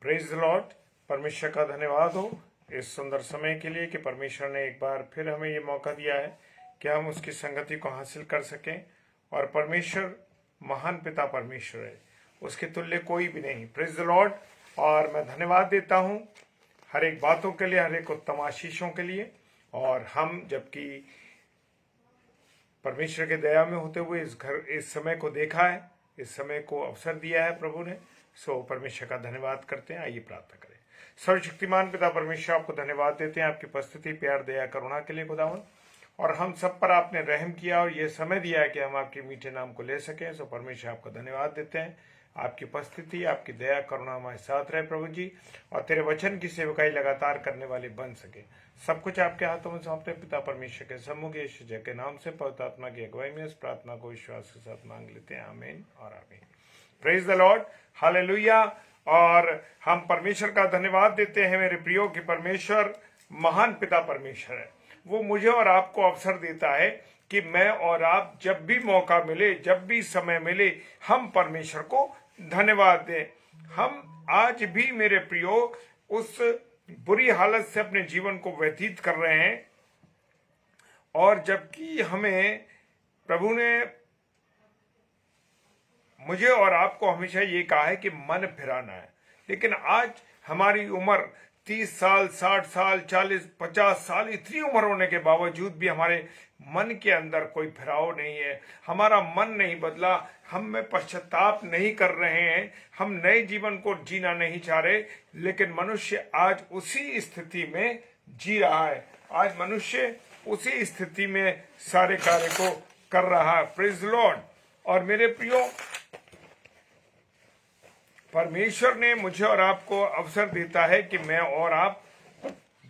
Praise the Lord. परमेश्वर का धन्यवाद हो इस सुंदर समय के लिए कि परमेश्वर ने एक बार फिर हमें ये मौका दिया है कि हम उसकी संगति को हासिल कर सकें। और परमेश्वर महान पिता परमेश्वर है, उसके तुल्य कोई भी नहीं। Praise the Lord. और मैं धन्यवाद देता हूँ हर एक बातों के लिए, हर एक उत्तम आशीषों के लिए। और हम जबकि परमेश्वर के दया में होते हुए इस समय को देखा है, इस समय को अवसर दिया है प्रभु ने, सो परमेश्वर का धन्यवाद करते हैं। आइए प्रार्थना करें। सर्वशक्तिमान पिता परमेश्वर, आपको धन्यवाद देते हैं आपकी उपस्थिति, प्यार, दया, करुणा के लिए खुदावन। और हम सब पर आपने रहम किया और ये समय दिया है कि हम आपके मीठे नाम को ले सकें। सो परमेश्वर आपको धन्यवाद देते हैं। आपकी उपस्थिति, आपकी दया, करुणा हमारे साथ रहे प्रभु जी, और तेरे वचन की सेवकाई लगातार करने वाले बन सके। सब कुछ आपके हाथों में सौंपते पिता परमेश्वर के सम्मुख यीशु जय के नाम से पवित्र आत्मा की अगुवाई में इस प्रार्थना को विश्वास के साथ मांग लेते हैं। आमीन और आमीन। Praise the Lord, hallelujah. और हम परमेश्वर का धन्यवाद देते हैं मेरे प्रियो कि परमेश्वर महान पिता परमेश्वर है। वो मुझे और आपको अवसर देता है कि मैं और आप जब भी मौका मिले, जब भी समय मिले, हम परमेश्वर को धन्यवाद दें। हम आज भी मेरे प्रियो उस बुरी हालत से अपने जीवन को व्यतीत कर रहे हैं, और जबकि हमें प्रभु ने मुझे और आपको हमेशा ये कहा है कि मन फिराना है। लेकिन आज हमारी उम्र 30 साल, 60 साल, 40, 50 साल, इतनी उम्र होने के बावजूद भी हमारे मन के अंदर कोई फिराव नहीं है। हमारा मन नहीं बदला, हम में पश्चाताप नहीं कर रहे हैं, हम नए जीवन को जीना नहीं चाह रहे। लेकिन मनुष्य आज उसी स्थिति में जी रहा है। आज मनुष्य उसी स्थिति में सारे कार्य को कर रहा है। Praise Lord. और मेरे प्रियो, परमेश्वर ने मुझे और आपको अवसर देता है कि मैं और आप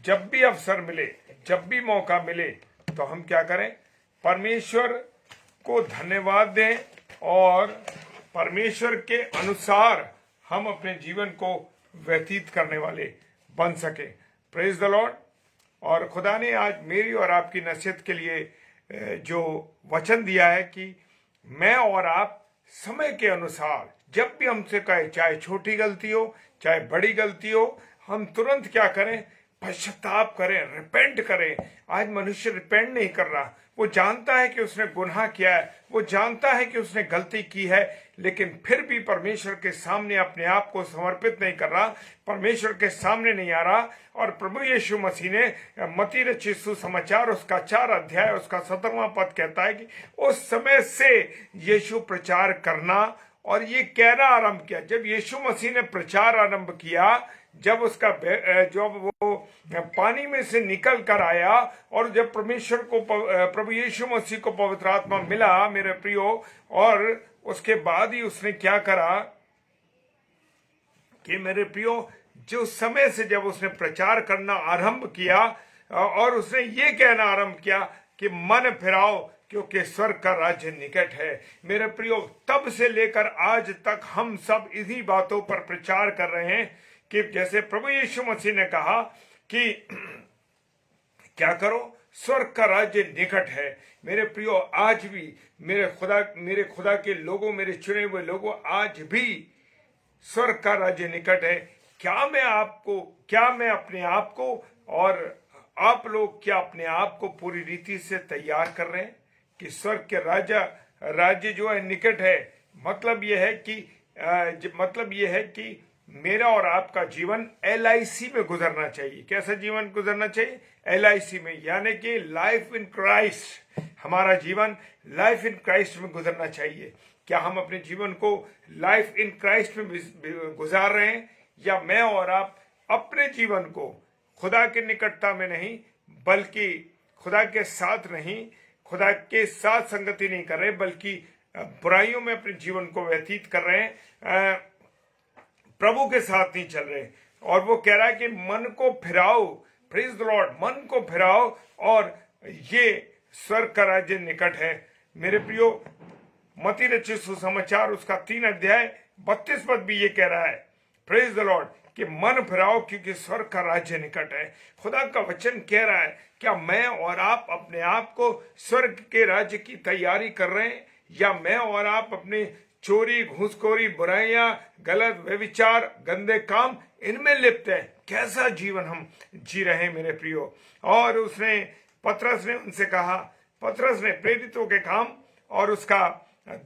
जब भी अवसर मिले, जब भी मौका मिले, तो हम क्या करें? परमेश्वर को धन्यवाद दें और परमेश्वर के अनुसार हम अपने जीवन को व्यतीत करने वाले बन सके। Praise the Lord. और खुदा ने आज मेरी और आपकी नसीहत के लिए जो वचन दिया है कि मैं और आप समय के अनुसार जब भी हमसे कहे, चाहे छोटी गलती हो चाहे बड़ी गलती हो, हम तुरंत क्या करें? पश्चाताप करें, रिपेंट करें। आज मनुष्य रिपेंट नहीं कर रहा। वो जानता है कि उसने गुनाह किया है, वो जानता है कि उसने गलती की है, लेकिन फिर भी परमेश्वर के सामने अपने आप को समर्पित नहीं कर रहा, परमेश्वर के सामने नहीं आ रहा। और प्रभु यीशु मसीह ने मत्ती रचित सुसमाचार उसका 4 अध्याय उसका 17वां पद कहता है कि उस समय से यीशु प्रचार करना और ये कहना आरंभ किया। जब यीशु मसीह ने प्रचार आरंभ किया, जब उसका जब वो पानी में से निकल कर आया और जब परमेश्वर को, प्रभु यीशु मसीह को पवित्र आत्मा मिला मेरे प्रियो, और उसके बाद ही उसने क्या करा कि मेरे प्रियो, जो समय से जब उसने प्रचार करना आरंभ किया और उसने ये कहना आरंभ किया कि मन फिराओ क्योंकि स्वर्ग का राज्य निकट है। मेरे प्रियो, तब से लेकर आज तक हम सब इन्हीं बातों पर प्रचार कर रहे हैं कि जैसे प्रभु यीशु मसीह ने कहा कि क्या करो? स्वर्ग का राज्य निकट है। मेरे प्रियो, आज भी मेरे खुदा के लोगों, मेरे चुने हुए लोगों, आज भी स्वर्ग का राज्य निकट है। क्या मैं अपने आप को और आप लोग क्या अपने आप को पूरी रीति से तैयार कर रहे हैं कि स्वर्ग के राज्य जो है निकट है? मतलब यह है कि मेरा और आपका जीवन LIC में गुजरना चाहिए। कैसा जीवन गुजरना चाहिए? LIC में, यानी कि लाइफ इन क्राइस्ट। हमारा जीवन लाइफ इन क्राइस्ट में गुजरना चाहिए। क्या हम अपने जीवन को लाइफ इन क्राइस्ट में गुजार रहे हैं, या मैं और आप अपने जीवन को खुदा के निकटता में नहीं, बल्कि खुदा के साथ संगति नहीं कर रहे, बल्कि बुराइयों में अपने जीवन को व्यतीत कर रहे हैं, प्रभु के साथ नहीं चल रहे। और वो कह रहा है कि मन को फिराओ। Praise the Lord. मन को फिराओ और ये स्वर्ग का राज्य निकट है। मेरे प्रियो, मत्ती रचित सुसमाचार उसका 3 अध्याय 32 पद भी ये कह रहा है, प्रेज द लॉर्ड, कि मन फिराओ क्योंकि स्वर्ग का राज्य निकट है। खुदा का वचन कह रहा है, क्या मैं और आप अपने आप को स्वर्ग के राज्य की तैयारी कर रहे हैं, या मैं और आप अपने चोरी, घूसखोरी, बुराइयां, गलत व्यभिचार, गंदे काम, इनमें लिप्त हैं। कैसा जीवन हम जी रहे हैं मेरे प्रियो। और पतरस ने उनसे कहा, पतरस ने प्रेरितों के काम और उसका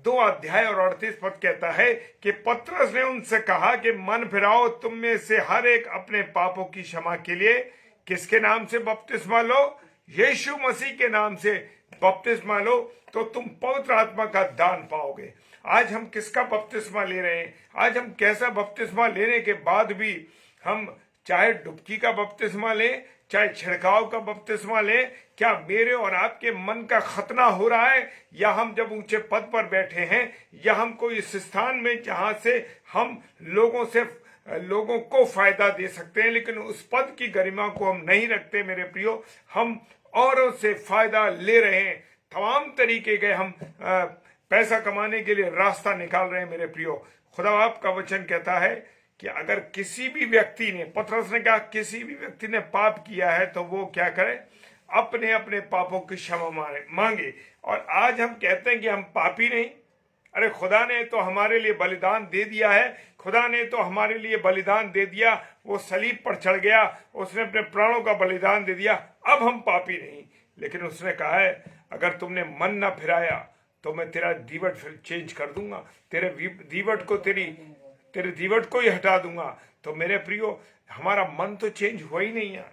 2 अध्याय और 38 पद कहता है कि पतरस ने उनसे कहा कि मन फिराओ, तुम में से हर एक अपने पापों की क्षमा के लिए किसके नाम से बपतिस्मा लो? यीशु मसीह के नाम से बपतिस्मा लो, तो तुम पवित्र आत्मा का दान पाओगे। आज हम किसका बपतिस्मा ले रहे हैं? आज हम कैसा बपतिस्मा लेने के बाद भी हम चाहे डुबकी का बपतिस्मा लें, चाहे छिड़काव का बपतिस्मा लें, क्या मेरे और आपके मन का खतना हो रहा है? या हम जब ऊंचे पद पर बैठे हैं, या हम कोई इस स्थान में जहां से हम लोगों को फायदा दे सकते हैं, लेकिन उस पद की गरिमा को हम नहीं रखते मेरे प्रियो। हम औरों से फायदा ले रहे हैं, तमाम तरीके के हम पैसा कमाने के लिए रास्ता निकाल रहे हैं मेरे प्रियो। खुदा आपका वचन कहता है कि अगर किसी भी व्यक्ति ने, पतरस ने कहा, किसी भी व्यक्ति ने पाप किया है तो वो क्या करे? अपने अपने पापों की क्षमा मांगे। और आज हम कहते हैं कि हम पापी नहीं। अरे खुदा ने तो हमारे लिए बलिदान दे दिया है, खुदा ने तो हमारे लिए बलिदान दे दिया, वो सलीब पर चढ़ गया, उसने अपने प्राणों का बलिदान दे दिया, अब हम पापी नहीं। लेकिन उसने कहा है अगर तुमने मन ना फिराया तो मैं तेरा दीवट फिर चेंज कर दूंगा, तेरे दीवट को ही हटा दूंगा। तो मेरे प्रियो, हमारा मन तो चेंज हुआ ही नहीं है,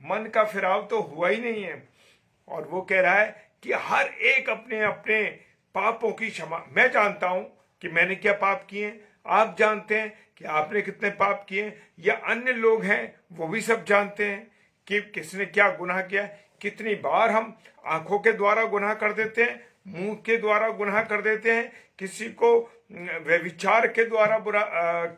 मन का फिराव तो हुआ ही नहीं है। और वो कह रहा है कि हर एक अपने अपने पापों की क्षमा। मैं जानता हूं कि मैंने क्या पाप किए, आप जानते हैं कि आपने कितने पाप किए, या अन्य लोग हैं वो भी सब जानते हैं कि किसने क्या गुनाह किया। कितनी बार हम आंखों के द्वारा गुनाह कर देते हैं, मुंह के द्वारा गुनाह कर देते हैं, किसी को व्यभिचार के द्वारा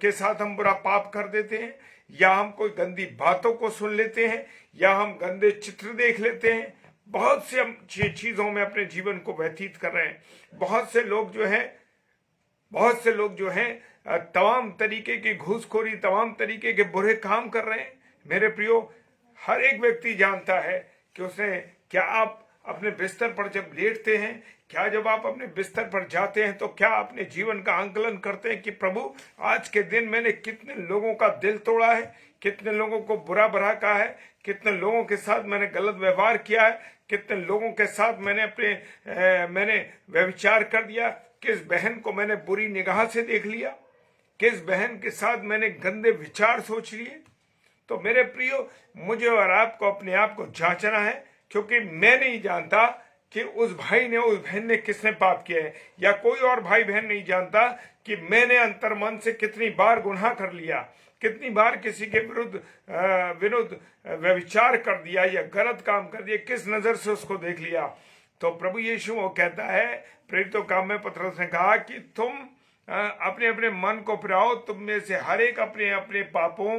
के साथ हम बुरा पाप कर देते हैं, या हम कोई गंदी बातों को सुन लेते हैं, या हम गंदे चित्र देख लेते हैं। बहुत से हम चीजों में अपने जीवन को व्यतीत कर रहे हैं। बहुत से लोग जो हैं तमाम तरीके की घूसखोरी, तमाम तरीके के बुरे काम कर रहे हैं मेरे प्रियो। हर एक व्यक्ति जानता है कि उसने क्या। आप अपने बिस्तर पर जब लेटते हैं, क्या जब आप अपने बिस्तर पर जाते हैं, तो क्या अपने जीवन का आंकलन करते हैं कि प्रभु आज के दिन मैंने कितने लोगों का दिल तोड़ा है, कितने लोगों को बुरा भला कहा है, कितने लोगों के साथ मैंने गलत व्यवहार किया है, कितने लोगों के साथ मैंने व्यभिचार कर दिया, किस बहन को मैंने बुरी निगाह से देख लिया, किस बहन के साथ मैंने गंदे विचार सोच लिए। तो मेरे प्रियो, मुझे और आपको अपने आप को जांचना है, क्योंकि मैं नहीं जानता कि उस भाई ने, उस बहन ने किसने पाप किया है, या कोई और भाई बहन नहीं जानता कि मैंने अंतर्मन से कितनी बार गुनाह कर लिया, कितनी बार किसी के विरुद्ध व्यभिचार कर दिया या गलत काम कर दिया, किस नजर से उसको देख लिया। तो प्रभु यीशु वो कहता है, प्रेरितों काम में पतरस ने कहा कि तुम अपने अपने मन को फिराओ, तुम में से हर एक अपने अपने पापों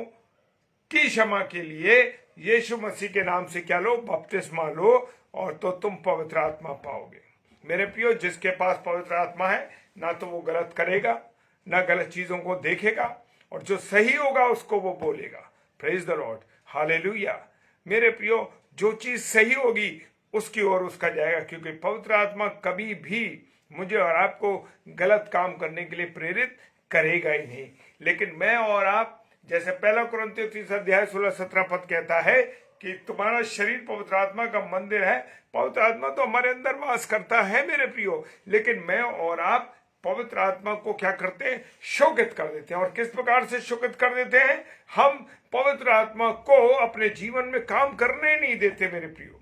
की क्षमा के लिए यीशु मसीह के नाम से क्या लो? बपतिस्मा लो, और तो तुम पवित्र आत्मा पाओगे। मेरे प्रियो, जिसके पास पवित्र आत्मा है, ना तो वो गलत करेगा, ना गलत चीजों को देखेगा, और जो सही होगा उसको वो बोलेगा। Praise the Lord, hallelujah. मेरे प्रियो, जो चीज सही होगी उसकी ओर उसका जाएगा, क्योंकि पवित्र आत्मा कभी भी मुझे और आपको गलत काम करने के लिए प्रेरित करेगा ही नहीं। लेकिन मैं और आप, जैसे 1 कुरिन्थियों 3 अध्याय 16-17 पद कहता है कि तुम्हारा शरीर पवित्र आत्मा का मंदिर है। पवित्र आत्मा तो हमारे अंदर वास करता है मेरे प्रियो, लेकिन मैं और आप पवित्र आत्मा को क्या करते हैं? शोकित कर देते हैं। और किस प्रकार से शोकित कर देते हैं? हम पवित्र आत्मा को अपने जीवन में काम करने नहीं देते मेरे प्रियो।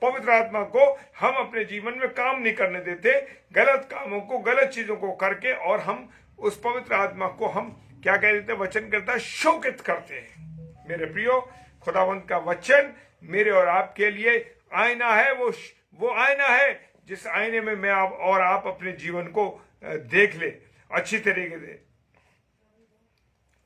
पवित्र आत्मा को हम अपने जीवन में काम नहीं करने देते, गलत कामों को, गलत चीजों को करके, और हम उस पवित्र आत्मा को हम क्या कह देते हैं? वचन कहता है शोकित करते हैं मेरे प्रियो। खुदावंत का वचन मेरे और आपके लिए आईना है। वो आईना है जिस आईने में मैं और आप अपने जीवन को देख ले अच्छी तरीके से।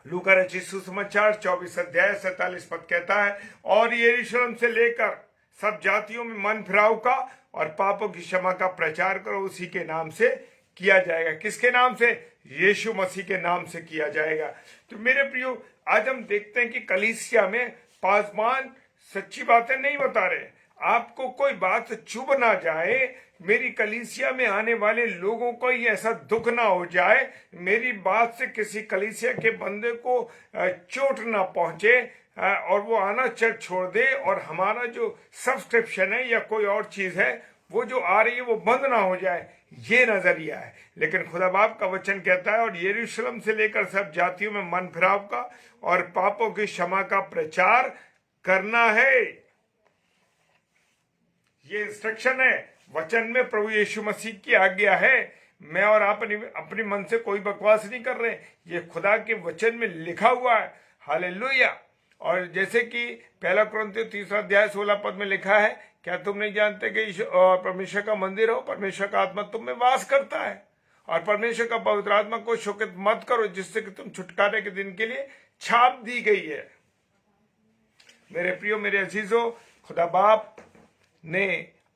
लूका रचित सुसमाचार 24 अध्याय 47 पद कहता है, और यरूशलेम से लेकर सब जातियों में मन फिराव का और पापों की क्षमा का प्रचार करो, उसी के नाम से किया जाएगा। किसके नाम से? यीशु मसीह के नाम से किया जाएगा। तो मेरे प्रियो, आज हम देखते हैं कि कलीसिया में पासवान सच्ची बातें नहीं बता रहे। आपको कोई बात चुभ ना जाए, मेरी कलीसिया में आने वाले लोगों को ये ऐसा दुख ना हो जाए, मेरी बात से किसी कलीसिया के बंदे को चोट ना पहुंचे और वो आना चर्च छोड़ दे, और हमारा जो सब्सक्रिप्शन है या कोई और चीज है वो जो आ रही है वो बंद ना हो जाए, ये नजरिया है। लेकिन खुदा बाप का वचन कहता है, और यरूशलेम से लेकर सब जातियों में मन फिराव का और पापों की क्षमा का प्रचार करना है। ये इंस्ट्रक्शन है, वचन में प्रभु यीशु मसीह की आज्ञा है। मैं और आप अपने मन से कोई बकवास नहीं कर रहे, ये खुदा के वचन में लिखा हुआ है। हालेलुया। और जैसे कि 1 कुरिन्थियों 3:16 में लिखा है, क्या तुम नहीं जानते कि परमेश्वर का मंदिर हो, परमेश्वर का आत्मा तुम में वास करता है, और परमेश्वर का पवित्र आत्मा को शोकित मत करो, जिससे कि तुम छुटकारे के दिन के लिए छाप दी गई है। मेरे प्रियो, मेरे अजीजों, खुदा बाप ने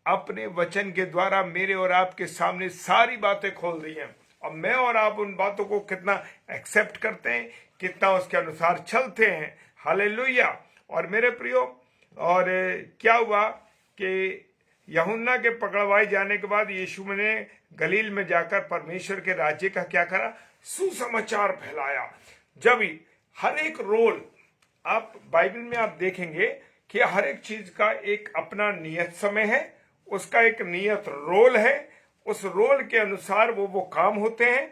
अपने वचन के द्वारा मेरे और आपके सामने सारी बातें खोल दी हैं, और मैं और आप उन बातों को कितना एक्सेप्ट करते हैं, कितना उसके अनुसार चलते हैं। हालेलुया। और मेरे प्रियो, और क्या हुआ कि यूहन्ना के पकड़वाए जाने के बाद यीशु ने गलील में जाकर परमेश्वर के राज्य का क्या करा, सुसमाचार फैलाया। जब हर एक रोल, आप बाइबल में आप देखेंगे कि हर एक चीज का एक अपना नियत समय है, उसका एक नियत रोल है, उस रोल के अनुसार वो काम होते हैं।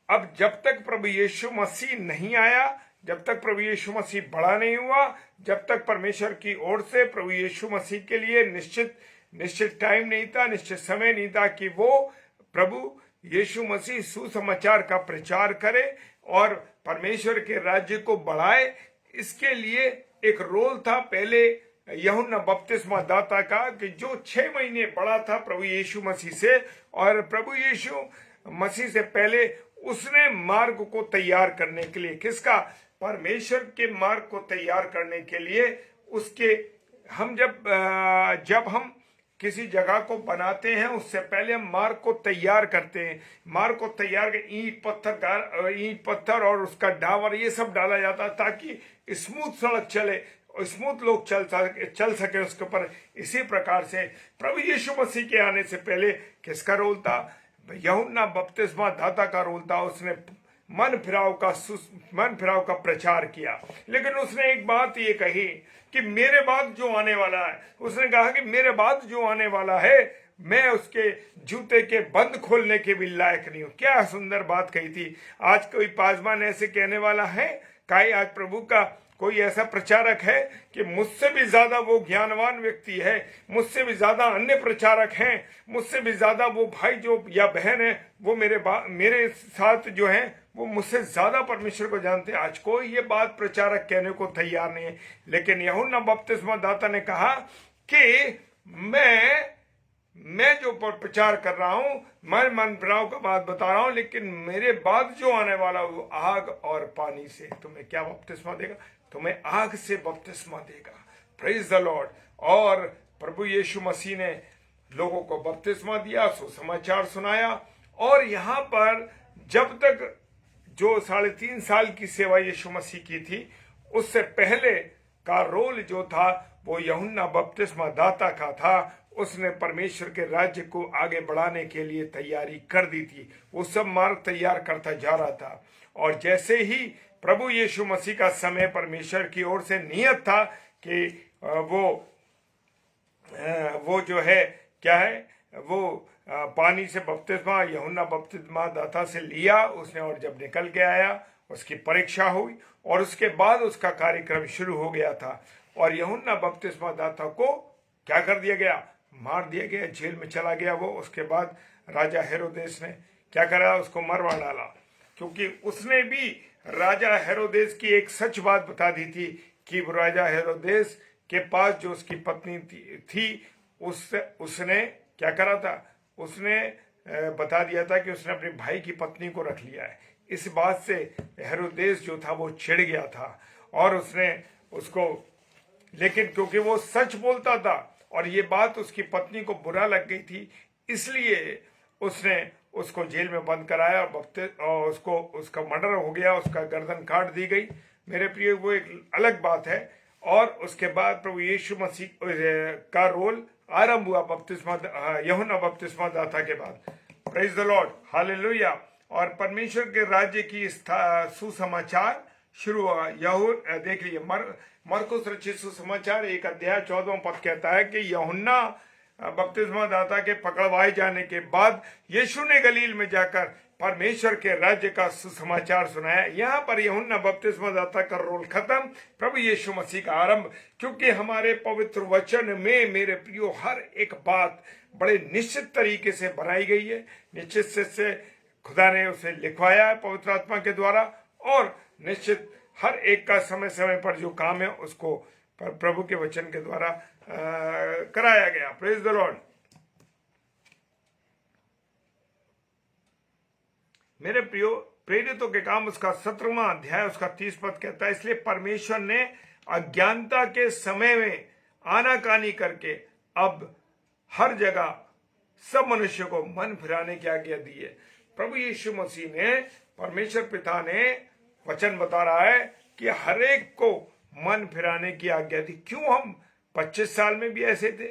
अब जब तक प्रभु यीशु मसीह नहीं आया, जब तक प्रभु यीशु मसीह बड़ा नहीं हुआ, जब तक परमेश्वर की ओर से प्रभु यीशु मसीह के लिए निश्चित टाइम नहीं था, निश्चित समय नहीं था कि वो प्रभु यीशु मसीह सुसमाचार का प्रचार करे और परमेश्वर के राज्य को बढ़ाए, इसके लिए एक रोल था पहले यूहन्ना बपतिस्मा दाता का, कि जो 6 महीने बड़ा था प्रभु यीशु मसीह से, और प्रभु यीशु मसीह से पहले उसने मार्ग को तैयार करने के लिए, किसका, परमेश्वर के मार्ग को तैयार करने के लिए उसके, हम जब हम किसी जगह को बनाते हैं उससे पहले हम मार्ग को तैयार करते हैं। मार्ग को तैयार कर ईंट पत्थर और उसका डावर ये सब डाला जाता है ताकि स्मूथ सड़क चले, स्मूथ लोग चल सके उसके ऊपर। इसी प्रकार से प्रभु यीशु मसीह के आने से पहले किसका रोल था, यूहन्ना बपतिस्मा दाता का रोल था। उसने मन फिराव का प्रचार किया, लेकिन उसने एक बात ये कही कि मेरे बाद जो आने वाला है, उसने कहा कि मेरे बाद जो आने वाला है मैं उसके जूते के बंद खोलने के भी लायक नहीं हूं। क्या सुंदर बात कही थी। आज कोई पासवान ऐसे कहने वाला है, काई आज प्रभु का कोई ऐसा प्रचारक है कि मुझसे भी ज्यादा वो ज्ञानवान व्यक्ति है, मुझसे भी ज्यादा अन्य प्रचारक हैं, मुझसे भी ज्यादा वो भाई जो या बहन है वो मेरे साथ जो हैं वो मुझसे ज्यादा परमेश्वर को जानते हैं। आज कोई ये बात प्रचारक कहने को तैयार नहीं है, लेकिन यूहन्ना बपतिस्मा दाता ने कहा कि मैं जो प्रचार कर रहा हूं, मैं मन फिराव का बात बता रहा हूं, लेकिन मेरे बाद जो आने वाला वो आग और पानी से तुम्हें क्या बपतिस्मा देगा, तुम्हें आग से बपतिस्मा देगा। Praise the Lord. और प्रभु यीशु मसीह ने लोगों को बपतिस्मा दिया, सुसमाचार सुनाया। और यहां पर जब तक जो 3.5 साल की सेवा यीशु मसीह की थी, उससे पहले का रोल जो था वो यूहन्ना बपतिस्मा दाता का था। उसने परमेश्वर के राज्य को आगे बढ़ाने के लिए तैयारी कर दी थी, वो सब मार्ग तैयार करता जा रहा था। और जैसे ही प्रभु यीशु मसीह का समय परमेश्वर की ओर से नियत था कि वो जो है क्या है, वो पानी से बपतिस्मा यूहन्ना बपतिस्मा दाता से लिया उसने, और जब निकल के आया उसकी परीक्षा हुई और उसके बाद उसका कार्यक्रम शुरू हो गया था। और यूहन्ना बपतिस्मा दाता को क्या कर दिया गया, मार दिया गया, जेल में चला गया वो। उसके बाद राजा हेरोदेस ने क्या करा, उसको मरवा डाला, क्योंकि उसने भी राजा हेरोदेस की एक सच बात बता दी थी कि राजा हेरोदेस के पास जो उसकी पत्नी थी उसने क्या करा था, उसने बता दिया था कि उसने अपने भाई की पत्नी को रख लिया है। इस बात से हेरोदेस जो था वो चिढ़ गया था और उसने उसको, लेकिन क्योंकि वो सच बोलता था और ये बात उसकी पत्नी को बुरा लग गई थी, इसलिए उसने उसको जेल में बंद कराया और उसका मर्डर हो गया, उसका गर्दन काट दी गई। मेरे प्रिय, वो एक अलग बात है। और उसके बाद प्रभु यीशु मसीह का रोल आरंभ हुआ बपतिस्मा यूहन्ना बपतिस्मा दाता के बाद। Praise the Lord, hallelujah. और परमेश्वर के राज्य की सुसमाचार शुरू हुआ। देखिए मरकुस रचित सुसमाचार 1 अध्याय 14 पद कहता है कि यूहन्ना बपतिस्मा दाता के पकड़वाए जाने के बाद यीशु ने गलील में जाकर परमेश्वर के राज्य का सुसमाचार सुनाया। यहाँ पर यूहन्ना बपतिस्मा दाता का रोल खत्म, प्रभु यीशु मसीह का आरंभ। क्योंकि हमारे पवित्र वचन में मेरे प्रियो हर एक बात बड़े निश्चित तरीके से बनाई गई है। निश्चित से खुदा ने उसे लिखवाया है पवित्र आत्मा के द्वारा, और निश्चित हर एक का समय समय पर जो काम है उसको प्रभु के वचन के द्वारा कराया गया। Praise the Lord. मेरे प्रियो, प्रेरितों के काम उसका 17वां अध्याय उसका 30 पद कहता है, इसलिए परमेश्वर ने अज्ञानता के समय में आनाकानी करके अब हर जगह सब मनुष्य को मन फिराने की आज्ञा दी है। प्रभु यीशु मसीह ने, परमेश्वर पिता ने वचन बता रहा है कि हर एक को मन फिराने की आज्ञा दी। क्यों हम 25 साल में भी ऐसे थे,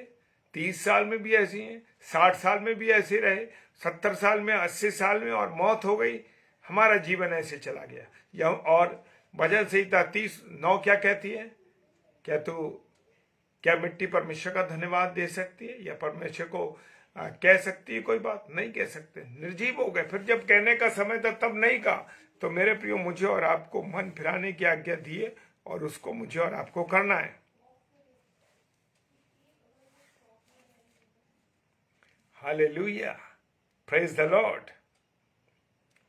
30 साल में भी ऐसे हैं, 60 साल में भी ऐसे रहे, 70 साल में, 80 साल में, और मौत हो गई, हमारा जीवन ऐसे चला गया। और भजन संहिता 30:9 क्या कहती है? क्या मिट्टी परमेश्वर का धन्यवाद दे सकती है, या परमेश्वर को कह सकती है कोई बात? नहीं कह सकते, निर्जीव हो गए। फिर जब कहने का समय था तब नहीं कहा। तो मेरे प्रियो, मुझे और आपको मन फिराने की आज्ञा दी है, और उसको मुझे और आपको करना है। Hallelujah, praise the Lord.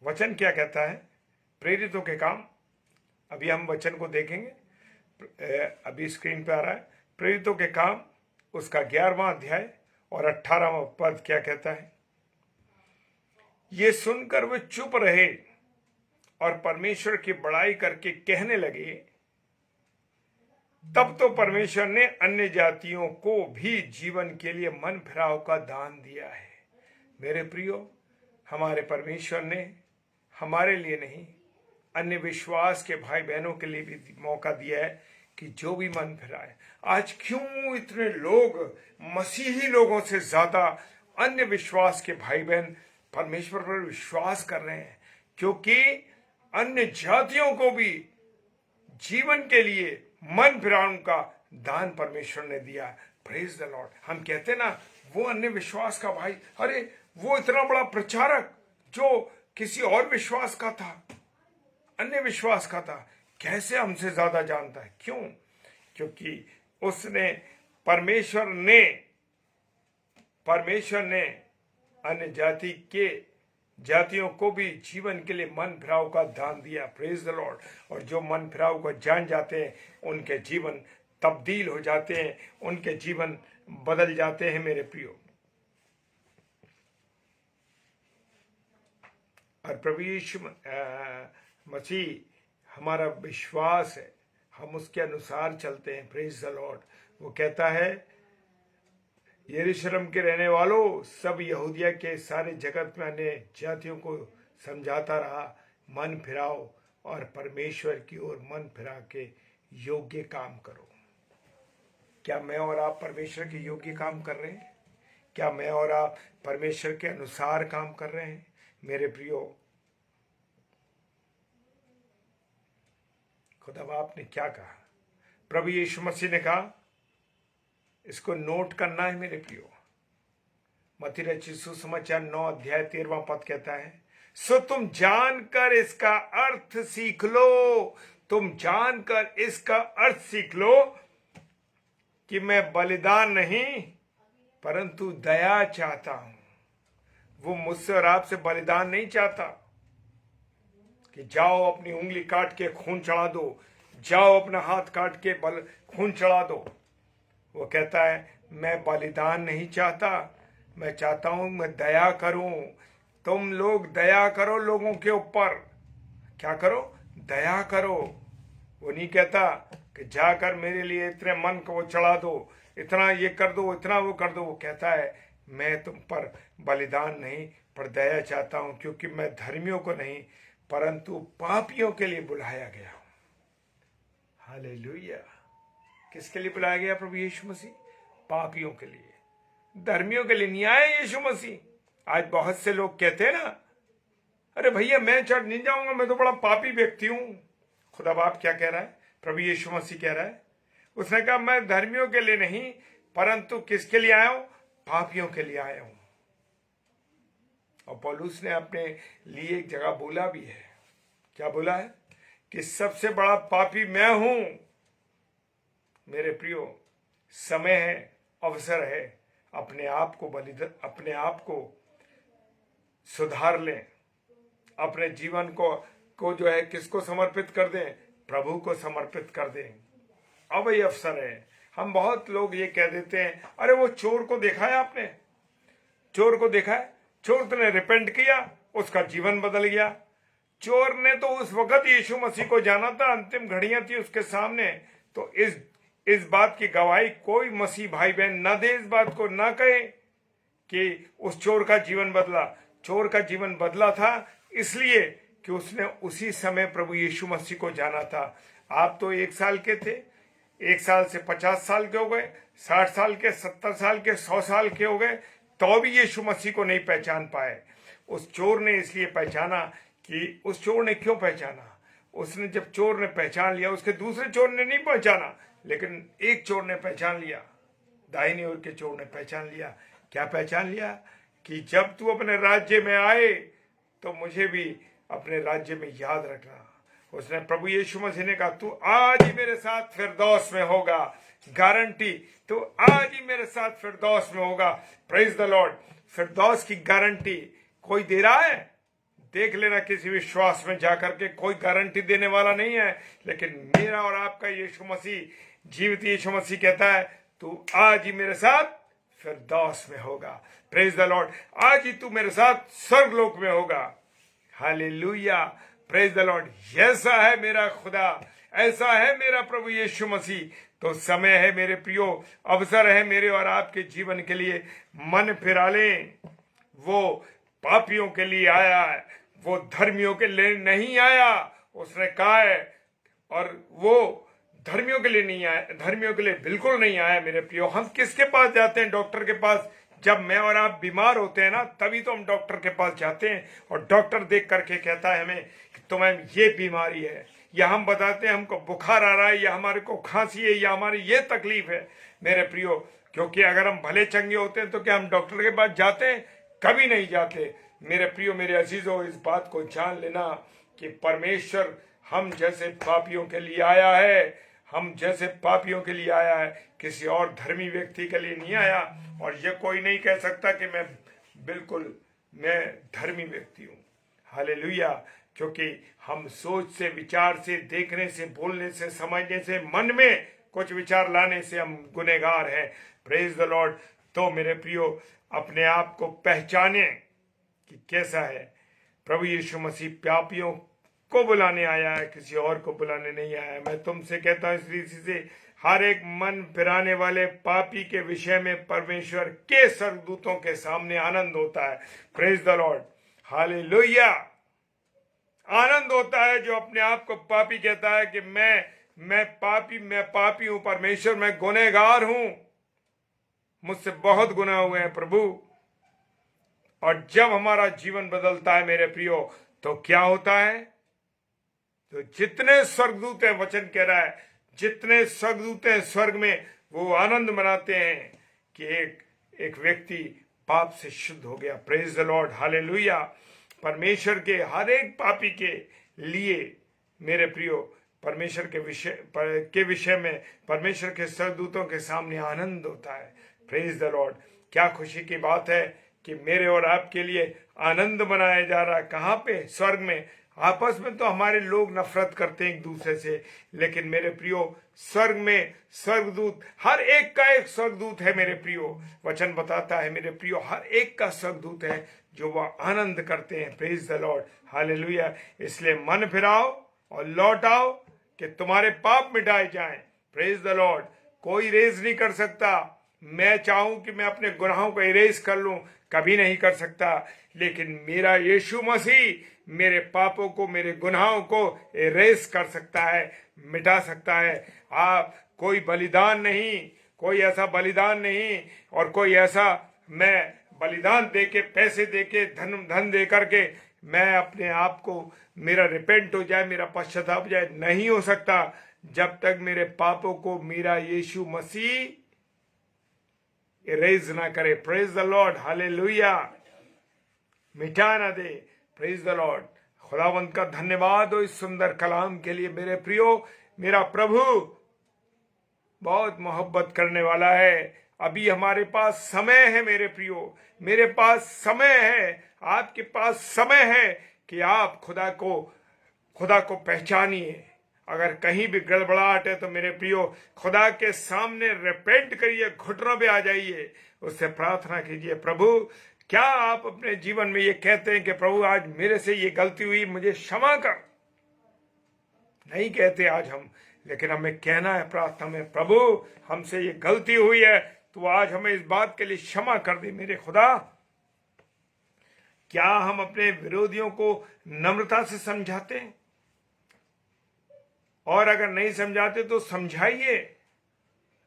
वचन क्या कहता है? प्रेरितों के काम। अभी हम वचन को देखेंगे, अभी स्क्रीन पे आ रहा है। प्रेरितों के काम उसका 11वां अध्याय और 18वां पद क्या कहता है? ये सुनकर वे चुप रहे और परमेश्वर की बड़ाई करके कहने लगे, तब तो परमेश्वर ने अन्य जातियों को भी जीवन के लिए मन फिराव का दान दिया है। मेरे प्रियो, हमारे परमेश्वर ने हमारे लिए नहीं, अन्य विश्वास के भाई बहनों के लिए भी मौका दिया है कि जो भी मन फिराए। आज क्यों इतने लोग, मसीही लोगों से ज्यादा अन्य विश्वास के भाई बहन परमेश्वर पर विश्वास कर रहे हैं? क्योंकि अन्य जातियों को भी जीवन के लिए मन फिराने का दान परमेश्वर ने दिया। Praise the Lord. हम कहते ना, वो अन्य विश्वास का भाई, अरे वो इतना बड़ा प्रचारक जो किसी और विश्वास का था, अन्य विश्वास का था, कैसे हमसे ज्यादा जानता है? क्यों? क्योंकि उसने, परमेश्वर ने अन्य जातियों को भी जीवन के लिए मन फिराव का दान दिया। Praise the Lord. और जो मन फिराव को जान जाते हैं, उनके जीवन तब्दील हो जाते हैं, उनके जीवन बदल जाते हैं। मेरे प्रियो, और प्रभु यीशु मसीह हमारा विश्वास है, हम उसके अनुसार चलते हैं। Praise the Lord. वो कहता है, यरूशलेम के रहने वालों, सब यहूदिया के सारे जगत में अन्य जातियों को समझाता रहा, मन फिराओ और परमेश्वर की ओर मन फिरा के योग्य काम करो। क्या मैं और आप परमेश्वर के योग्य काम कर रहे हैं? क्या मैं और आप परमेश्वर के अनुसार काम कर रहे हैं? मेरे प्रियो, खुदा बाप ने क्या कहा? प्रभु यीशु मसीह ने कहा, इसको नोट करना है मेरे प्रियो। मत्ती रचित सुसमाचार 9 अध्याय 13वां पद कहता है, सो तुम जानकर इसका अर्थ सीख लो, तुम जानकर इसका अर्थ सीख लो कि मैं बलिदान नहीं परंतु दया चाहता हूं। वो मुझसे और आपसे बलिदान नहीं चाहता कि जाओ अपनी उंगली काट के खून चढ़ा दो, जाओ अपना हाथ काट के खून चढ़ा दो। वो कहता है, मैं बलिदान नहीं चाहता, मैं चाहता हूं मैं दया करूं। तुम लोग दया करो लोगों के ऊपर। क्या करो? दया करो। वो नहीं कहता कि जाकर मेरे लिए इतने मन को वो चढ़ा दो, इतना ये कर दो, इतना वो कर दो। वो कहता है, मैं तुम पर बलिदान नहीं पर दया चाहता हूं, क्योंकि मैं धर्मियों को नहीं परंतु पापियों के लिए बुलाया गया हूं। हालेलुया। किसके लिए बुलाया गया प्रभु यीशु मसीह? पापियों के लिए। धर्मियों के लिए नहीं आया यीशु मसीह। आज बहुत से लोग कहते हैं ना, अरे भैया मैं चढ़ नहीं जाऊंगा, मैं तो बड़ा पापी व्यक्ति हूं। खुदा बाप क्या कह रहा है? प्रभु यीशु मसीह कह रहा है, उसने कहा मैं धर्मियों के लिए नहीं परंतु किसके लिए आया हूं? पापियों के लिए आया हूं। और पौलुस ने अपने लिए एक जगह बोला भी है, क्या बोला है? कि सबसे बड़ा पापी मैं हूं। मेरे प्रियो, समय है, अवसर है, अपने आप को सुधार लें, अपने जीवन को जो है किसको समर्पित कर दें? प्रभु को समर्पित कर दें। अब ये अवसर है। हम बहुत लोग ये कह देते हैं, अरे वो चोर को देखा है आपने? चोर को देखा है? चोर ने रिपेंट किया, उसका जीवन बदल गया। चोर ने तो उस वक्त यीशु मसीह को जाना था, अंतिम घड़ियां थी उसके सामने। तो इस बात की गवाही कोई मसीह भाई बहन न दे, इस बात को न कहे कि उस चोर का जीवन बदला। चोर का जीवन बदला था इसलिए कि उसने उसी समय प्रभु यीशु मसीह को जाना था। आप तो 1 साल के थे, 1 साल से 50 साल के हो गए, 60 साल के, 70 साल के, 100 साल के हो गए, तो भी यीशु मसीह को नहीं पहचान पाए। उस चोर ने इसलिए पहचाना कि उस चोर ने क्यों पहचाना? उसने जब चोर ने पहचान लिया, उसके दूसरे चोर ने नहीं पहचाना, लेकिन एक चोर ने पहचान लिया, दाहिनी ओर के चोर ने पहचान लिया। क्या पहचान लिया? कि जब तू अपने राज्य में आए तो मुझे भी अपने राज्य में याद रखना। उसने प्रभु यीशु मसीह ने कहा, तू आज ही मेरे साथ फिरदौस में होगा, गारंटी, तू आज ही मेरे साथ फिरदौस में होगा। Praise the Lord. फिरदौस की गारंटी कोई दे रहा है? देख लेना किसी विश्वास में जाकर के, कोई गारंटी देने वाला नहीं है, लेकिन मेरा और आपका यीशु मसीह, जीवित यीशु मसीह कहता है, तू आज ही मेरे साथ फिरदौस में होगा। Praise the Lord. आज ही तू मेरे साथ स्वर्गलोक में होगा। Hallelujah, praise the Lord. ऐसा है मेरा खुदा, ऐसा है मेरा प्रभु यीशु मसीह। तो समय है मेरे प्रियो, अवसर है मेरे और आपके जीवन के लिए। मन फिरा लें। वो पापियों के लिए आया है, वो धर्मियों के लिए नहीं आया, उसने कहा है। और वो धर्मियों के लिए नहीं आया, धर्मियों के लिए बिल्कुल नहीं आया मेरे प्रियो। हम किसके पास जाते हैं? डॉक्टर के पास। जब मैं और आप बीमार होते हैं ना, तभी तो हम डॉक्टर के पास जाते हैं, और डॉक्टर देख करके कहता है हमें कि तुम्हें ये बीमारी है, या हम बताते हैं हमको बुखार आ रहा है, या हमारे को खांसी है, या हमारी ये तकलीफ है मेरे प्रियो। क्योंकि अगर हम भले चंगे होते हैं तो क्या हम डॉक्टर के पास जाते हैं? कभी नहीं जाते मेरे प्रियो। मेरे अजीजों, इस बात को जान लेना कि परमेश्वर हम जैसे पापियों के लिए आया है, हम जैसे पापियों के लिए आया है, किसी और धर्मी व्यक्ति के लिए नहीं आया। और ये कोई नहीं कह सकता कि मैं धर्मी व्यक्ति हूं। हालेलुया। क्योंकि हम सोच से, विचार से, देखने से, बोलने से, समझने से, मन में कुछ विचार लाने से हम गुनहगार हैं। Praise the Lord. तो मेरे प्रियो, अपने आप को पहचाने कि कैसा है। प्रभु यीशु मसीह पापियों को बुलाने आया है, किसी और को बुलाने नहीं आया है। मैं तुमसे कहता हूं इस रीति से, हर एक मन फिराने वाले पापी के विषय में परमेश्वर के स्वर्गदूतों के सामने आनंद होता है। Praise the Lord. हालेलुया। आनंद होता है जो अपने आप को पापी कहता है कि मैं पापी हूं परमेश्वर, मैं गुनहगार हूं, मुझसे बहुत गुनाह हुए हैं प्रभु। और जब हमारा जीवन बदलता है मेरे प्रियो, तो क्या होता है? तो जितने स्वर्गदूत हैं, वचन कह रहा है, जितने स्वर्गदूत हैं स्वर्ग में, वो आनंद मनाते हैं कि एक व्यक्ति पाप से शुद्ध हो गया। Praise the Lord. हालेलुया। परमेश्वर के हर एक पापी के लिए मेरे प्रियो, परमेश्वर के विषय में परमेश्वर के स्वर्गदूतों के सामने आनंद होता है। Praise the Lord. क्या खुशी की बात है कि मेरे और आपके लिए आनंद मनाया जा रहा है। कहाँ पे? स्वर्ग में। आपस में तो हमारे लोग नफरत करते हैं एक दूसरे से, लेकिन मेरे प्रियो, स्वर्ग में स्वर्गदूत, हर एक का एक स्वर्गदूत है मेरे प्रियो। वचन बताता है मेरे प्रियो, हर एक का स्वर्गदूत है जो वह आनंद करते हैं। Praise the Lord. हालेलुया। इसलिए मन फिराओ और लौट आओ कि तुम्हारे पाप मिटाए जाएं। Praise the Lord. कोई इरेज नहीं कर सकता। मैं चाहूं कि मैं अपने गुनाहों को इरेज कर लूं, कभी नहीं कर सकता, लेकिन मेरा यीशु मसीह मेरे पापों को, मेरे गुनाहों को इरेज कर सकता है, मिटा सकता है। आप कोई बलिदान नहीं, कोई ऐसा बलिदान नहीं, और कोई ऐसा मैं बलिदान देके, पैसे देके, धन दे करके मैं अपने आप को, मेरा रिपेंट हो जाए, मेरा पश्चाताप हो जाए, नहीं हो सकता जब तक मेरे पापों को मेरा यीशु मसीह इरेज ना करे। प्रेज द लॉर्ड, हालेलुया, मिटा ना दे। Praise the Lord. खुदावंत का धन्यवाद हो इस सुंदर कलाम के लिए। मेरे प्रियो, मेरा प्रभु बहुत मोहब्बत करने वाला है। अभी हमारे पास समय है मेरे प्रियो, मेरे पास समय है, आपके पास समय है कि आप खुदा को पहचानिए। अगर कहीं भी गड़बड़ाहट है तो मेरे प्रियो, खुदा के सामने रिपेंट करिए, घुटनों पे आ जाइए, उससे प्रार्थना कीजिए, प्रभु क्या आप अपने जीवन में ये कहते हैं कि प्रभु आज मेरे से ये गलती हुई, मुझे क्षमा कर? नहीं कहते आज हम, लेकिन हमें कहना है प्रार्थना में, प्रभु हमसे ये गलती हुई है, तो आज हमें इस बात के लिए क्षमा कर दे मेरे खुदा। क्या हम अपने विरोधियों को नम्रता से समझाते हैं? और अगर नहीं समझाते तो समझाइए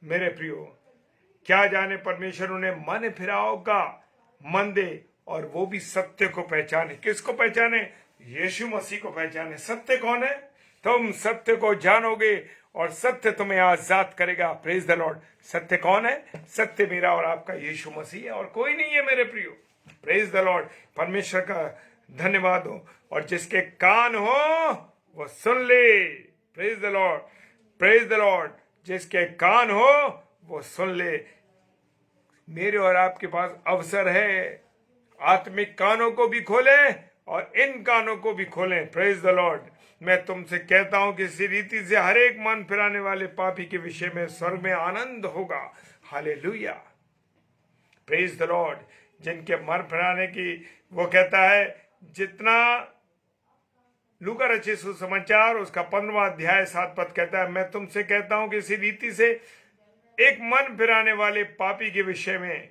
मेरे प्रियो। क्या जाने परमेश्वर उन्हें मन फिराव का मन दे, और वो भी सत्य को पहचाने। किसको पहचाने? यीशु मसीह को पहचाने। सत्य कौन है? तुम सत्य को जानोगे और सत्य तुम्हें आजाद करेगा। Praise the Lord. सत्य कौन है? सत्य मेरा और आपका यीशु मसीह है, और कोई नहीं है मेरे प्रियो। Praise the Lord. परमेश्वर का धन्यवाद हो। और जिसके कान हो वो सुन ले। Praise the Lord, praise the Lord. जिसके कान हो वो सुन ले। मेरे और आपके पास अवसर है, आत्मिक कानों को भी खोलें और इन कानों को भी खोलें। Praise the Lord. मैं तुमसे कहता हूं कि इसी रीति से हर एक मन फिराने वाले पापी के विषय में स्वर्ग में आनंद होगा। Hallelujah, praise the Lord. जिनके मन फिराने की, वो कहता है, जितना लूका रचित सुसमाचार उसका 15वां अध्याय 7 पद कहता है, मैं तुमसे कहता हूं कि इसी रीति से एक मन फिराने वाले पापी के विषय में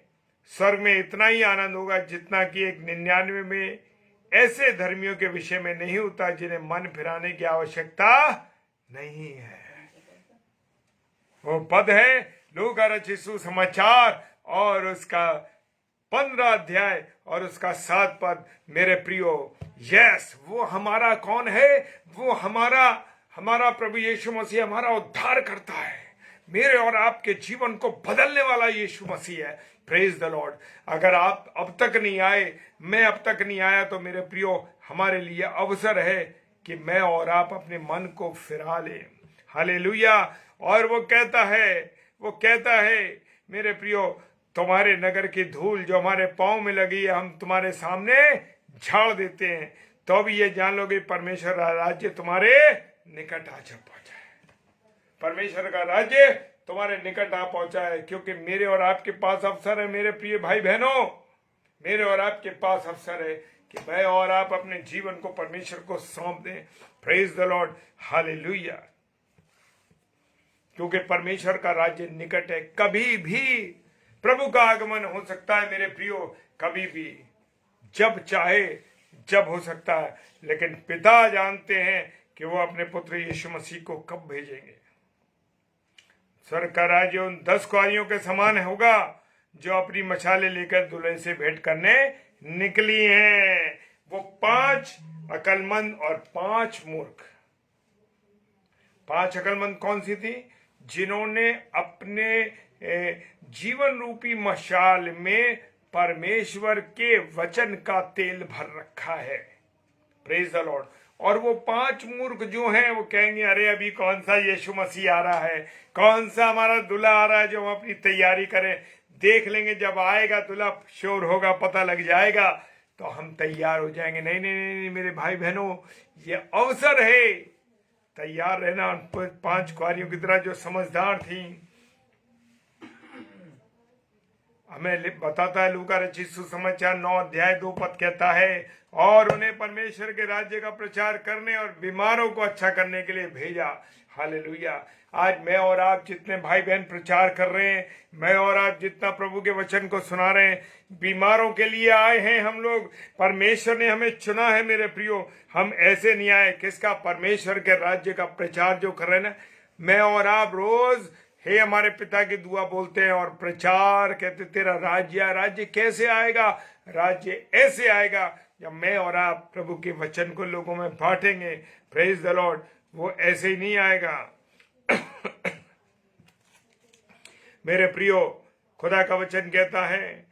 स्वर्ग में इतना ही आनंद होगा जितना कि एक 99 में ऐसे धर्मियों के विषय में नहीं होता जिन्हें मन फिराने की आवश्यकता नहीं है। वो पद है लूका रचित सुसमाचार और उसका 15 अध्याय और उसका 7 पद। मेरे प्रियो, यस, वो हमारा कौन है? वो हमारा प्रभु यीशु मसीह हमारा उद्धार करता है। मेरे और आपके जीवन को बदलने वाला यीशु मसीह है। Praise the Lord. अगर आप अब तक नहीं आए, मैं अब तक नहीं आया, तो मेरे प्रियो हमारे लिए अवसर है कि मैं और आप अपने मन को फिरा लें। हालेलुया। और वो कहता है मेरे प्रियो, तुम्हारे नगर की धूल जो हमारे पांव में लगी है हम तुम्हारे सामने झाड़ देते हैं, तो भी ये जान लोगे परमेश्वर का राज्य तुम्हारे निकट आ पहुंचा है। परमेश्वर का राज्य तुम्हारे निकट आ पहुंचा है, क्योंकि मेरे और आपके पास अवसर है। मेरे प्रिय भाई बहनों, मेरे और आपके पास अवसर है कि मैं और आप अपने जीवन को परमेश्वर को सौंप दें। Praise the Lord, hallelujah. क्योंकि परमेश्वर का राज्य निकट है। कभी भी प्रभु का आगमन हो सकता है मेरे प्रियो, कभी भी, जब चाहे, जब हो सकता है। लेकिन पिता जानते हैं कि वो अपने पुत्र यीशु मसीह को कब भेजेंगे। स्वर्ग का राज्य उन 10 कुआरियों के समान होगा जो अपनी मशालें लेकर दुल्हन से भेंट करने निकली हैं। वो 5 अकलमंद और 5 मूर्ख। 5 अकलमंद कौन सी थी? जिन्होंने अपने जीवन रूपी मशाल में परमेश्वर के वचन का तेल भर रखा है। Praise the Lord. और वो 5 मूर्ख जो हैं वो कहेंगे, अरे अभी कौन सा यीशु मसीह आ रहा है, कौन सा हमारा दूल्हा आ रहा है जो हम अपनी तैयारी करें। देख लेंगे, जब आएगा दूल्हा, श्योर होगा, पता लग जाएगा, तो हम तैयार हो जाएंगे। नहीं नहीं नहीं मेरे भाई बहनों, ये अवसर है तैयार रहना। 5 कुआरियों की तरह जो समझदार थी, हमें बताता है लूका रचित सुसमाचार 9 अध्याय 2 पद कहता है, और उन्हें परमेश्वर के राज्य का प्रचार करने और बीमारों को अच्छा करने के लिए भेजा। हालेलुया। आज मैं और आप जितने भाई बहन प्रचार कर रहे हैं, मैं और आप जितना प्रभु के वचन को सुना रहे हैं, बीमारों के लिए आए हैं हम लोग। परमेश्वर ने हमें चुना है मेरे प्रियो। हम ऐसे नहीं आए, किसका? परमेश्वर के राज्य का प्रचार जो कर रहे हैं ना। मैं और आप रोज हे हमारे पिता की दुआ बोलते हैं और प्रचार कहते तेरा राज्य कैसे आएगा? राज्य ऐसे आएगा जब मैं और आप प्रभु के वचन को लोगों में बांटेंगे। Praise the Lord. वो ऐसे ही नहीं आएगा। मेरे प्रियो, खुदा का वचन कहता है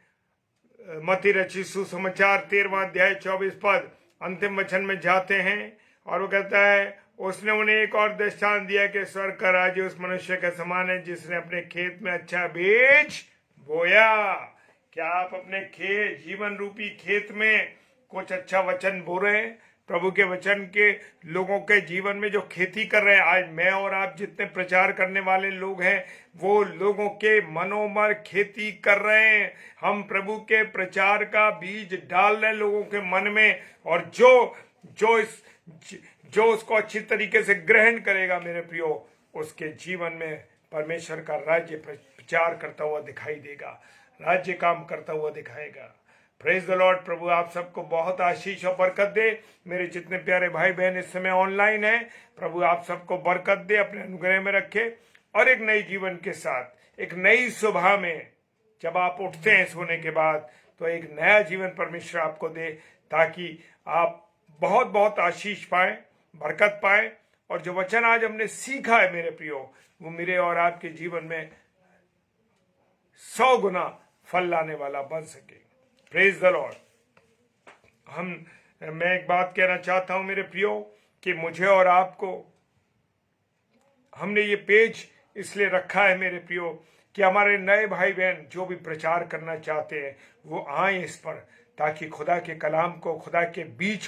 मत्ती रचित सुसमाचार 13वां अध्याय 24 पद अंतिम वचन में जाते हैं और वो कहता है उसने उन्हें एक और दृष्टांत दिया कि स्वर्ग का राज्य उस मनुष्य के समान है जिसने अपने खेत में अच्छा बीज बोया। क्या आप अपने खेत, जीवन रूपी खेत में कुछ अच्छा वचन बो रहे हैं? प्रभु के वचन के लोगों के जीवन में जो खेती कर रहे हैं, आज मैं और आप जितने प्रचार करने वाले लोग हैं वो लोगों के मनों में खेती कर रहे हैं। हम प्रभु के प्रचार का बीज डाल रहे हैं लोगों के मन में, और जो उसको अच्छी तरीके से ग्रहण करेगा मेरे प्रियो, उसके जीवन में परमेश्वर का राज्य प्रचार करता हुआ दिखाई देगा, राज्य काम करता हुआ दिखाएगा। Praise the Lord. प्रभु आप सबको बहुत आशीष और बरकत दे। मेरे जितने प्यारे भाई बहन इस समय ऑनलाइन हैं, प्रभु आप सबको बरकत दे, अपने अनुग्रह में रखे, और एक नई जीवन के साथ एक नई सुबह में जब आप उठते हैं सोने के बाद, तो एक नया जीवन परमेश्वर आपको दे, ताकि आप बहुत बहुत आशीष पाएं, बरकत पाएं, और जो वचन आज हमने सीखा है मेरे प्रियो, वो मेरे और आपके जीवन में 100 गुना फल लाने वाला बन सके। Praise the Lord. मैं एक बात कहना चाहता हूं मेरे प्रियो, कि मुझे और आपको हमने ये पेज इसलिए रखा है मेरे प्रियो, कि हमारे नए भाई बहन जो भी प्रचार करना चाहते हैं वो आए इस पर, ताकि खुदा के कलाम को, खुदा के बीज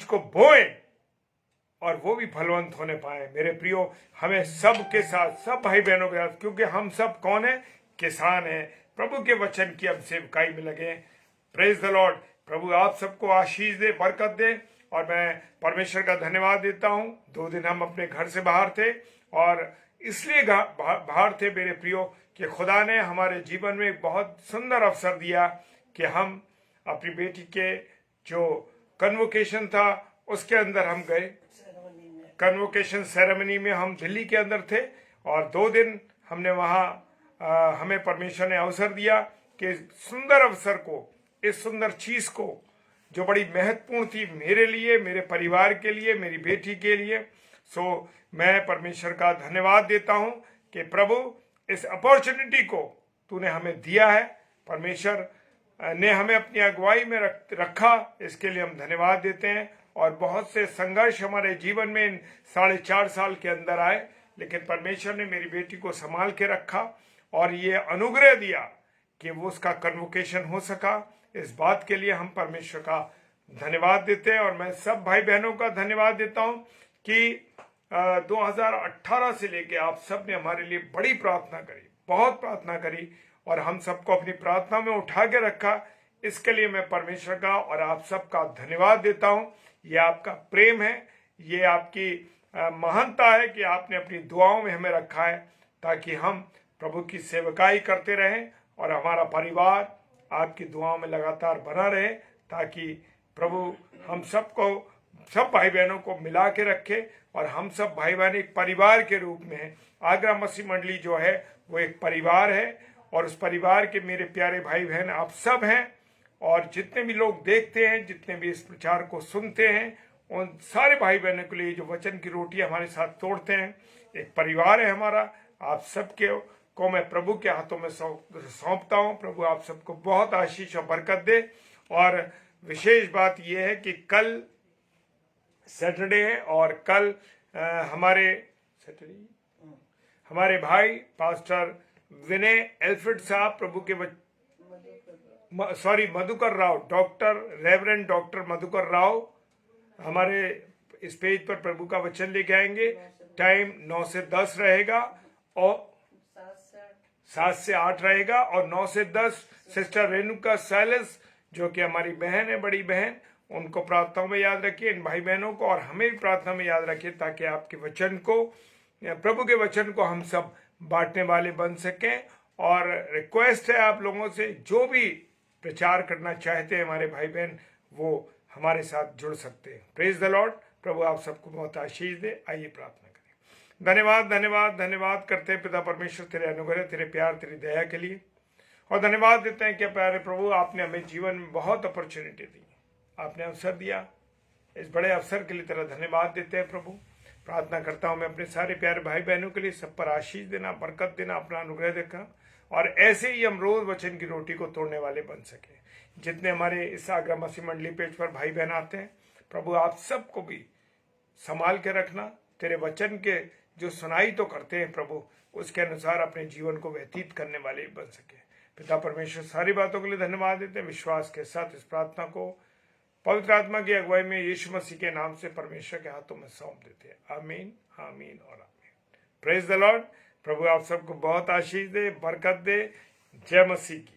को बोएं और वो भी फलवंत होने पाए। मेरे प्रियो, हमें सब के साथ, सब भाई बहनों के साथ, क्योंकि हम सब कौन है? किसान हैं, प्रभु के वचन की अब सेवकाई में लगे। Praise the Lord. प्रभु आप सबको आशीष दे, बरकत दे, और मैं परमेश्वर का धन्यवाद देता हूं। 2 दिन हम अपने घर से बाहर थे, और इसलिए बाहर थे मेरे प्रियो कि खुदा ने हमारे जीवन में एक बहुत सुंदर अवसर दिया कि हम अपनी बेटी के जो कन्वोकेशन था उसके अंदर हम गए। कन्वोकेशन सेरेमनी में हम दिल्ली के अंदर थे, और 2 दिन हमने वहाँ हमें परमेश्वर ने अवसर दिया कि सुंदर अवसर को, इस सुंदर चीज को जो बड़ी महत्वपूर्ण थी मेरे लिए, मेरे परिवार के लिए, मेरी बेटी के लिए, सो मैं परमेश्वर का धन्यवाद देता हूं कि प्रभु इस अपॉर्चुनिटी को तूने हमें दिया है। परमेश्वर ने हमें अपनी अगुवाई में रखा, इसके लिए हम धन्यवाद देते हैं। और बहुत से संघर्ष हमारे जीवन में इन 4.5 साल के अंदर आए, लेकिन परमेश्वर ने मेरी बेटी को संभाल के रखा और ये अनुग्रह दिया कि वो उसका कन्वोकेशन हो सका। इस बात के लिए हम परमेश्वर का धन्यवाद देते हैं। और मैं सब भाई बहनों का धन्यवाद देता हूं कि 2018 से लेके आप सब ने हमारे लिए बड़ी प्रार्थना करी, बहुत प्रार्थना करी, और हम सबको अपनी प्रार्थना में उठा के रखा। इसके लिए मैं परमेश्वर का और आप सबका धन्यवाद देता हूं। ये आपका प्रेम है, ये आपकी महानता है कि आपने अपनी दुआओं में हमें रखा है, ताकि हम प्रभु की सेवकाई करते रहें और हमारा परिवार आपकी दुआओं में लगातार बना रहे, ताकि प्रभु हम सबको, सब भाई बहनों को मिला के रखे, और हम सब भाई बहन एक परिवार के रूप में हैं। आगरा मसीह मंडली जो है वो एक परिवार है, और उस परिवार के मेरे प्यारे भाई बहन आप सब हैं, और जितने भी लोग देखते हैं, जितने भी इस प्रचार को सुनते हैं, उन सारे भाई बहनों के लिए जो वचन की रोटी हमारे साथ तोड़ते हैं, एक परिवार है हमारा। आप सबके को मैं प्रभु के हाथों में सौंपता हूं। प्रभु आप सबको बहुत आशीष और बरकत दे। और विशेष बात यह है कि कल सैटरडे है, और कल हमारे भाई पास्टर विनय एल्फ्रेड साहब, प्रभु के मधुकर राव, रेवरेंड डॉक्टर मधुकर राव हमारे इस पेज पर प्रभु का वचन लेके आएंगे। टाइम 9 से 10 रहेगा, और 7 से 8 रहेगा, और 9 से 10 सिस्टर रेणुका सैलस जो कि हमारी बहन है, बड़ी बहन, उनको प्रार्थनाओं में याद रखिए, इन भाई बहनों को, और हमें भी प्रार्थना में याद रखिए, ताकि आपके वचन को, प्रभु के वचन को हम सब बांटने वाले बन सकें। और रिक्वेस्ट है आप लोगों से, जो भी प्रचार करना चाहते हैं हमारे भाई बहन, वो हमारे साथ जुड़ सकते हैं। Praise the Lord. प्रभु आप सबको बहुत आशीष दे। आइए प्रार्थना करें। धन्यवाद धन्यवाद धन्यवाद करते हैं पिता परमेश्वर तेरे अनुग्रह, तेरे प्यार, तेरी दया के लिए। और धन्यवाद देते हैं कि प्यारे प्रभु आपने हमें जीवन में बहुत अपॉर्चुनिटी दी, आपने अवसर दिया। इस बड़े अवसर के लिए तेरा धन्यवाद देते हैं प्रभु। प्रार्थना करता हूं मैं अपने सारे प्यारे भाई बहनों के लिए, सब पर आशीष देना, बरकत देना, अपना अनुग्रह देखा, और ऐसे ही हम रोज वचन की रोटी को तोड़ने वाले बन सके। जितने हमारे इस आगरा मसीह मंडली पेज पर भाई बहन आते हैं प्रभु, आप सबको भी संभाल के रखना। तेरे वचन के जो सुनाई तो करते हैं प्रभु, उसके अनुसार अपने जीवन को व्यतीत करने वाले बन सके। पिता परमेश्वर सारी बातों के लिए धन्यवाद देते हैं। विश्वास के साथ इस प्रार्थना को पवित्र आत्मा की अगुवाई में यीशु मसीह के नाम से परमेश्वर के हाथों में सौंप देते हैं। आमीन, आमीन और आमीन। Praise the Lord. प्रभु आप सबको बहुत आशीष दे, बरकत दे। जय मसीह की।